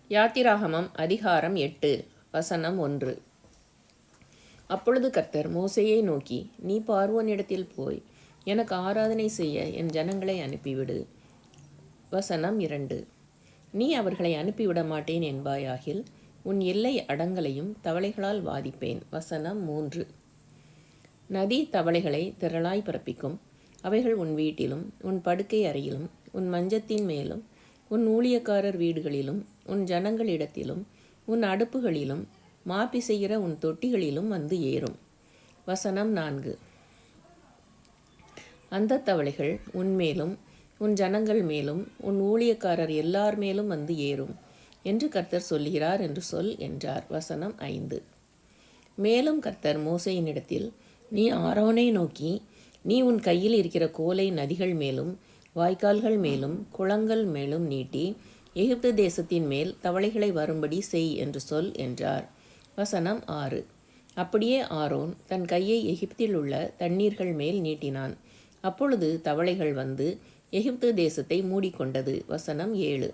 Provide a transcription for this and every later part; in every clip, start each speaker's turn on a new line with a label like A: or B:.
A: யாத்திராகமம் அதிகாரம் 8 வசனம் 1. அப்பொழுது கர்த்தர் மோசேயை நோக்கி, நீ பார்வோனிடத்தில் போய் எனக்கு ஆராதனை செய்ய என் ஜனங்களை அனுப்பிவிடு. வசனம் 2. நீ அவர்களை அனுப்பிவிட மாட்டேன் என்பாயாகில் உன் எல்லை அடங்கலையும் தவளைகளால் வாதிப்பேன். வசனம் 3. நதி தவளைகளை திரளாய் பிறப்பிக்கும். அவைகள் உன் வீட்டிலும் உன் படுக்கை அறையிலும் உன் மஞ்சத்தின் மேலும் உன் ஊழியக்காரர் வீடுகளிலும் உன் ஜனங்களிடத்திலும் உன் அடுப்புகளிலும் மாப்பி செய்கிற உன் தொட்டிகளிலும் வந்து ஏறும். வசனம் 4. அந்த தவளைகள் உன்மேலும் உன் ஜனங்கள் மேலும் உன் ஊழியக்காரர் எல்லார் மேலும் வந்து ஏறும் என்று கர்த்தர் சொல்கிறார் என்று சொல் என்றார். வசனம் 5. மேலும் கர்த்தர் மோசேயினிடத்தில், நீ ஆரோனை நோக்கி, நீ உன் கையில் இருக்கிற கோலை நதிகள் மேலும் வாய்க்கால்கள் மேலும் குளங்கள் மேலும் நீட்டி எகிப்து தேசத்தின் மேல் தவளைகளை வரும்படி செய் என்று சொல் என்றார். வசனம் 6. அப்படியே ஆரோன் தன் கையை எகிப்தில் உள்ள தண்ணீர்கள் மேல் நீட்டினான். அப்பொழுது தவளைகள் வந்து எகிப்து தேசத்தை மூடிக்கொண்டது. வசனம் 7.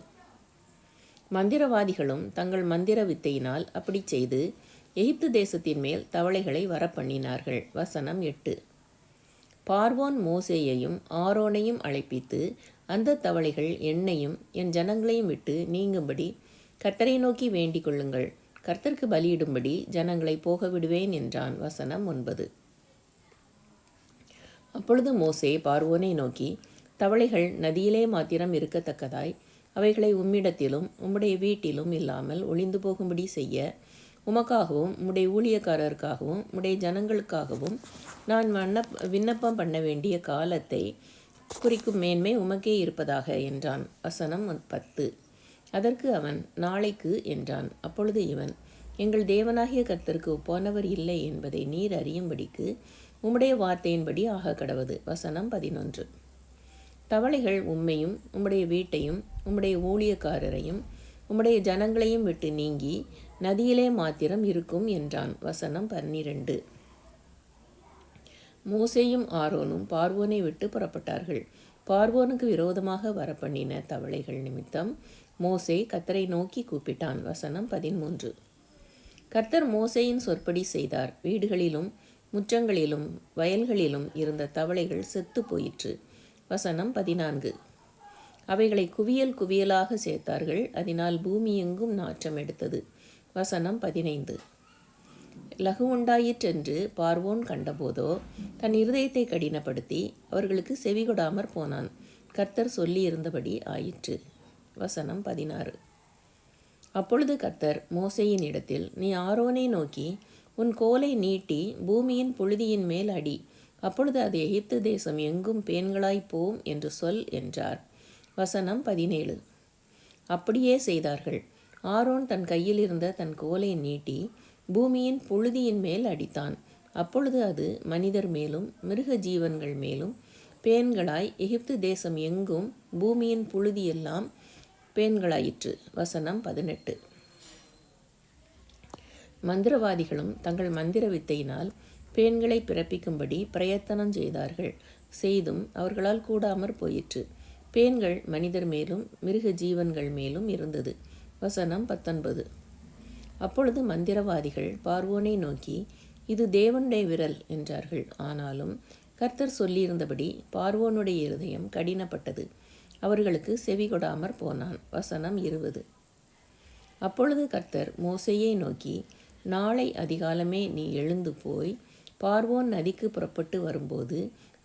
A: மந்திரவாதிகளும் தங்கள் மந்திர வித்தையினால் அப்படி செய்து எகிப்து தேசத்தின் மேல் தவளைகளை வரப்பண்ணினார்கள். வசனம் 8. பார்வோன் மோசேயையும் ஆரோனையும் அழைப்பித்து, அந்த தவளைகள் என்னையும் என் ஜனங்களையும் விட்டு நீங்கும்படி கர்த்தரை நோக்கி வேண்டிக் கொள்ளுங்கள், கர்த்தருக்கு பலியிடும்படி ஜனங்களை போக விடுவேன் என்றான். வசனம் 9. அப்பொழுது மோசே பார்வோனை நோக்கி, தவளைகள் நதியிலே மாத்திரம் இருக்கத்தக்கதாய் அவைகளை உம்மிடத்திலும் உம்முடைய வீட்டிலும் இல்லாமல் ஒளிந்து போகும்படி செய்ய உமக்காகவும் உம்முடைய ஊழியக்காரருக்காகவும் உம்முடைய ஜனங்களுக்காகவும் நான் விண்ணப்பம் பண்ண வேண்டிய காலத்தை குறிக்கும் மேன்மை உமக்கே இருப்பதாக என்றான். வசனம் 10. அதற்கு அவன், நாளைக்கு என்றான். அப்பொழுது இவன், எங்கள் தேவனாகிய கர்த்தருக்கு ஒப்பானவர் இல்லை என்பதை நீர் அறியும்படிக்கு உம்முடைய வார்த்தையின்படி ஆக கடவது. வசனம் 11. தவளைகள் உம்மையும் உம்முடைய வீட்டையும் உம்முடைய ஊழியக்காரரையும் உம்முடைய ஜனங்களையும் விட்டு நீங்கி நதியிலே மாத்திரம் இருக்கும் என்றான். வசனம் 12. மோசேயும் ஆரோனும் பார்வோனை விட்டு புறப்பட்டார்கள். பார்வோனுக்கு விரோதமாக வரப்பண்ணின தவளைகள் நிமித்தம் மோசே கர்த்தரை நோக்கி கூப்பிட்டான். வசனம் 13. கர்த்தர் மோசேயின் சொற்படி செய்தார். வீடுகளிலும் முற்றங்களிலும் வயல்களிலும் இருந்த தவளைகள் செத்து போயிற்று. வசனம் 14. அவைகளை குவியல் குவியலாக சேர்த்தார்கள். அதனால் பூமி எங்கும் நாற்றம் எடுத்தது. வசனம் 15. லகு உண்டாயிற்றென்று பார்வோன் கண்டபோதோ தன் இருதயத்தை கடினப்படுத்தி அவர்களுக்கு செவிகொடாமற் போனான். கர்த்தர் சொல்லியிருந்தபடி ஆயிற்று. வசனம் 16. அப்பொழுது கர்த்தர் மோசேயின் இடத்தில், நீ ஆரோனை நோக்கி உன் கோலை நீட்டி பூமியின் புழுதியின் மேல் அடி, அப்பொழுது அது எகிப்து தேசம் எங்கும் பேன்களாய் போம் என்று சொல் என்றார். வசனம் 17. அப்படியே செய்தார்கள். ஆரோன் தன் கையில் இருந்த தன் கோலை நீட்டி பூமியின் புழுதியின் மேல் அடித்தான். அப்பொழுது அது மனிதர் மேலும் மிருக ஜீவன்கள் மேலும் பேன்களாய் எகிப்து தேசம் எங்கும் பூமியின் புழுதியெல்லாம் பேன்களாயிற்று. வசனம் 18. மந்திரவாதிகளும் தங்கள் மந்திர வித்தையினால் பேன்களை பிறப்பிக்கும்படி பிரயத்தனம் செய்தார்கள். செய்தும் அவர்களால் கூடாமற் போயிற்று. பேன்கள் மனிதர் மேலும் மிருக ஜீவன்கள் மேலும் இருந்தது. வசனம் 19. அப்பொழுது மந்திரவாதிகள் பார்வோனை நோக்கி, இது தேவனுடைய விரல் என்றார்கள். ஆனாலும் கர்த்தர் சொல்லியிருந்தபடி பார்வோனுடைய இருதயம் கடினப்பட்டது. அவர்களுக்கு செவி கொடாமற் போனான். வசனம் 20. அப்பொழுது கர்த்தர் மோசேயை நோக்கி, நாளை அதிகாலமே நீ எழுந்து போய் பார்வோன் நதிக்கு புறப்பட்டு வரும்போது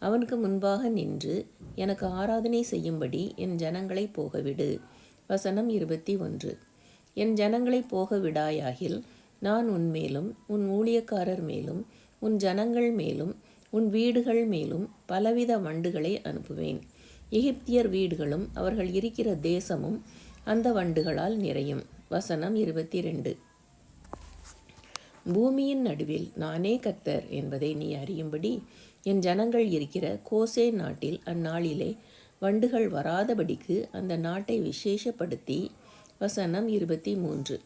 A: அவனுக்கு முன்பாக நின்று எனக்கு ஆராதனை செய்யும்படி என் ஜனங்களை போகவிடு. வசனம் 21. என் ஜனங்களை போக விடாயாகில் நான் உன்மேலும் உன் ஊழியக்காரர் மேலும் உன் ஜனங்கள் மேலும் உன் வீடுகள் மேலும் பலவித வண்டுகளை அனுப்புவேன். எகிப்தியர் வீடுகளும் அவர்கள் இருக்கிற தேசமும் அந்த வண்டுகளால் நிறையும். வசனம் 22. பூமியின் நடுவில் நானே கர்த்தர் என்பதை நீ அறியும்படி என் ஜனங்கள் இருக்கிற கோசேன் நாட்டில் அந்நாளிலே வண்டுகள் வராதபடிக்கு அந்த நாட்டை விசேஷப்படுத்தி. வசனம் 23.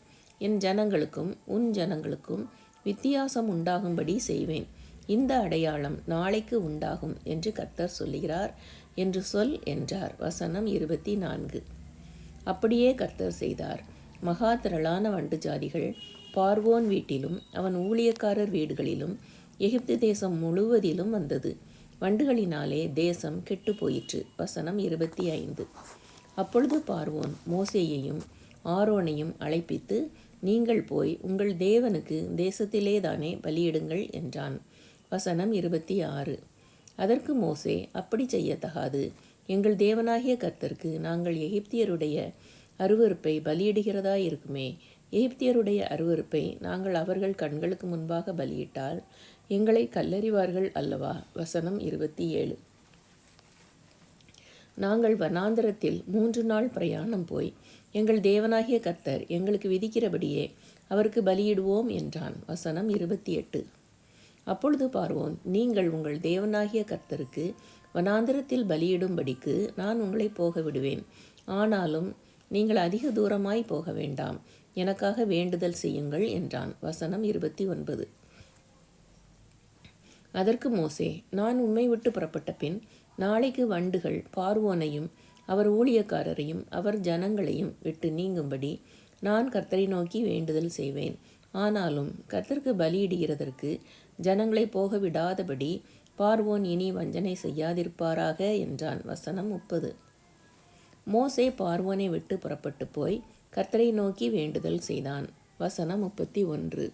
A: என் ஜனங்களுக்கும் உன் ஜனங்களுக்கும் வித்தியாசம் உண்டாகும்படி செய்வேன். இந்த அடையாளம் நாளைக்கு உண்டாகும் என்று கர்த்தர் சொல்லுகிறார் என்று சொல் என்றார். வசனம் 24. அப்படியே கர்த்தர் செய்தார். மகா திரளான வண்டு ஜாதிகள் பார்வோன் வீட்டிலும் அவன் ஊழியக்காரர் வீடுகளிலும் எகிப்து தேசம் முழுவதிலும் வந்தது. வண்டுகளினாலே தேசம் கெட்டு போயிற்று. வசனம் 25. அப்பொழுது பார்வோன் மோசேயையும் ஆரோனையும் அழைப்பித்து, நீங்கள் போய் உங்கள் தேவனுக்கு தேசத்திலேதானே பலியிடுங்கள் என்றான். வசனம் 26. அதற்கு மோசே, அப்படி செய்யத்தகாது. எங்கள் தேவனாகிய கர்த்தருக்கு நாங்கள் எகிப்தியருடைய அருவருப்பை பலியிடுகிறதா இருக்குமே. எகிப்தியருடைய அருவருப்பை நாங்கள் அவர்கள் கண்களுக்கு முன்பாக பலியிட்டால் எங்களை கல்லறிவார்கள் அல்லவா. வசனம் 27. நாங்கள் வனாந்தரத்தில் 3 நாள் பிரயாணம் போய் எங்கள் தேவனாகிய கர்த்தர் எங்களுக்கு விதிக்கிறபடியே அவருக்கு பலியிடுவோம் என்றான். வசனம் 28. அப்பொழுது பார்வோன், நீங்கள் உங்கள் தேவனாகிய கர்த்தருக்கு வனாந்தரத்தில் பலியிடும்படிக்கு நான் உங்களை போக விடுவேன். ஆனாலும் நீங்கள் அதிக தூரமாய் போக வேண்டாம், எனக்காக வேண்டுதல் செய்யுங்கள் என்றான். வசனம் 29. அதற்கு மோசே, நான் உம்மை விட்டு புறப்பட்ட பின் நாளைக்கு வண்டுகள் பார்வோனையும் அவர் ஊழியக்காரரையும் அவர் ஜனங்களையும் விட்டு நீங்கும்படி நான் கர்த்தரை நோக்கி வேண்டுதல் செய்வேன். ஆனாலும் கர்த்தருக்கு பலியிடுகிறதற்கு ஜனங்களை போக விடாதபடி பார்வோன் இனி வஞ்சனை செய்யாதிருப்பாராக என்றான். வசனம் 30. மோசே பார்வோனை விட்டு புறப்பட்டு போய் கர்த்தரை நோக்கி வேண்டுதல் செய்தான். வசனம் 31.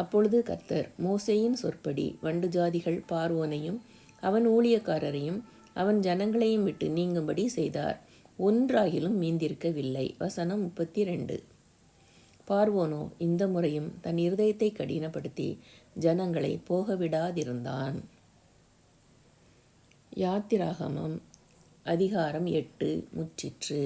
A: அப்பொழுது கர்த்தர் மோசேயின் சொற்படி வண்டு ஜாதிகள் பார்வோனையும் அவன் ஊழியக்காரரையும் அவன் ஜனங்களையும் விட்டு நீங்கும்படி செய்தார். ஒன்றாகிலும் மீந்திருக்கவில்லை. வசனம் 32. பார்வோனோ இந்த முறையும் தன் இருதயத்தை கடினப்படுத்தி ஜனங்களை போகவிடாதிருந்தான். யாத்திராகமம் அதிகாரம் 8 முற்றிற்று.